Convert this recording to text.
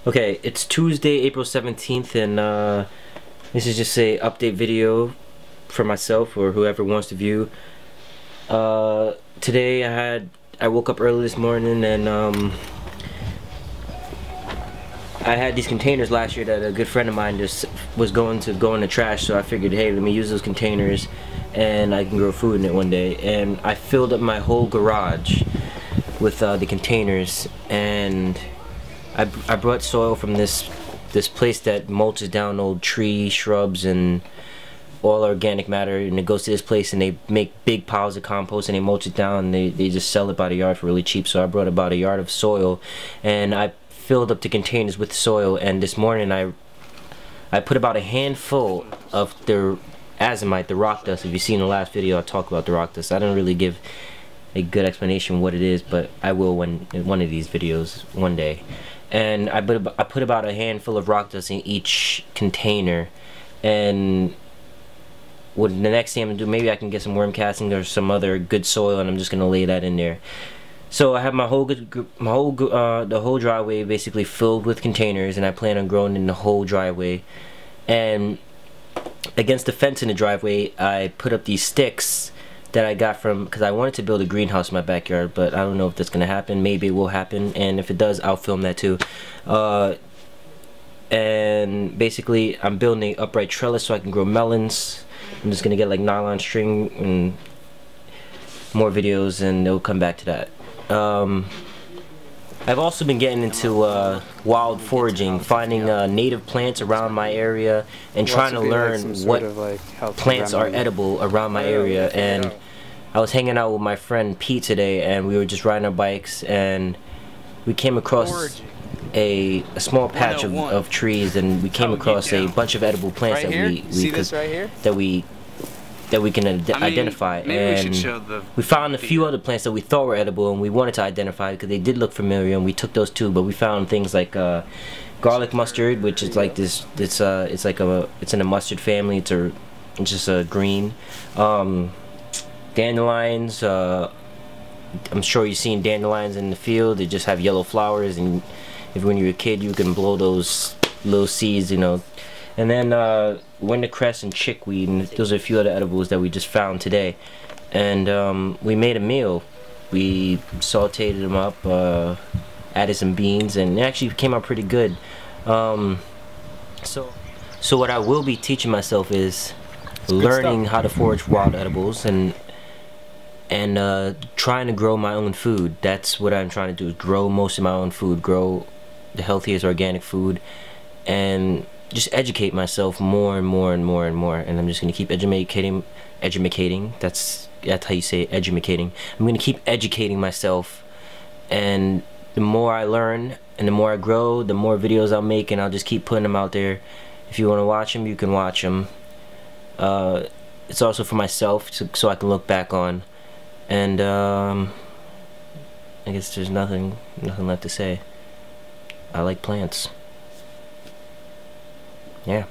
Okay, it's Tuesday, April 17th, and this is just a update video for myself or whoever wants to view. Today I woke up early this morning, and I had these containers last year that a good friend of mine just was going to go in the trash, so I figured, hey, let me use those containers and I can grow food in it one day. And I filled up my whole garage with the containers, and I brought soil from this place that mulches down old trees, shrubs, and all organic matter, and it goes to this place and they make big piles of compost and they mulch it down, and they just sell it by the yard for really cheap. So I brought about a yard of soil and I filled up the containers with soil, and this morning I put about a handful of the azomite, the rock dust. If you've seen the last video, I talked about the rock dust. I don't really give a good explanation what it is, but I will in one of these videos one day. And I put about a handful of rock dust in each container, and what the next thing I'm gonna do, maybe I can get some worm casting or some other good soil, and I'm just gonna lay that in there. So I have the whole driveway basically filled with containers, and I plan on growing in the whole driveway. And against the fence in the driveway, I put up these sticks that I got from, because I wanted to build a greenhouse in my backyard, but I don't know if that's gonna happen. Maybe it will happen, and if it does, I'll film that too. And basically I'm building an upright trellis so I can grow melons. I'm just gonna get like nylon string and more videos, and they'll come back to that. I've also been getting into wild foraging, finding native plants around my area and trying to learn what plants are edible around my area. And I was hanging out with my friend Pete today, and we were just riding our bikes, and we came across a small patch of trees, and we came across a bunch of edible plants that we can identify. And we found a few other plants that we thought were edible, and we wanted to identify because they did look familiar, and we took those too. But we found things like garlic mustard, which is like this. It's in a mustard family. It's just a green. Dandelions. I'm sure you've seen dandelions in the field. They just have yellow flowers, and when you're a kid, you can blow those little seeds, you know. And then wintercress and chickweed, and those are a few other edibles that we just found today. And we made a meal. We sauteed them up, added some beans, and it actually came out pretty good. So what I will be teaching myself is learning how to forage wild edibles and trying to grow my own food. That's what I'm trying to do, is grow most of my own food, grow the healthiest organic food, and just educate myself more and more and more and more. And I'm just going to keep educating. That's how you say it, educating. I'm going to keep educating myself, and the more I learn and the more I grow, the more videos I'll make, and I'll just keep putting them out there. If you want to watch them, you can watch them. It's also for myself, so I can look back on. And I guess there's nothing left to say. I like plants. Yeah.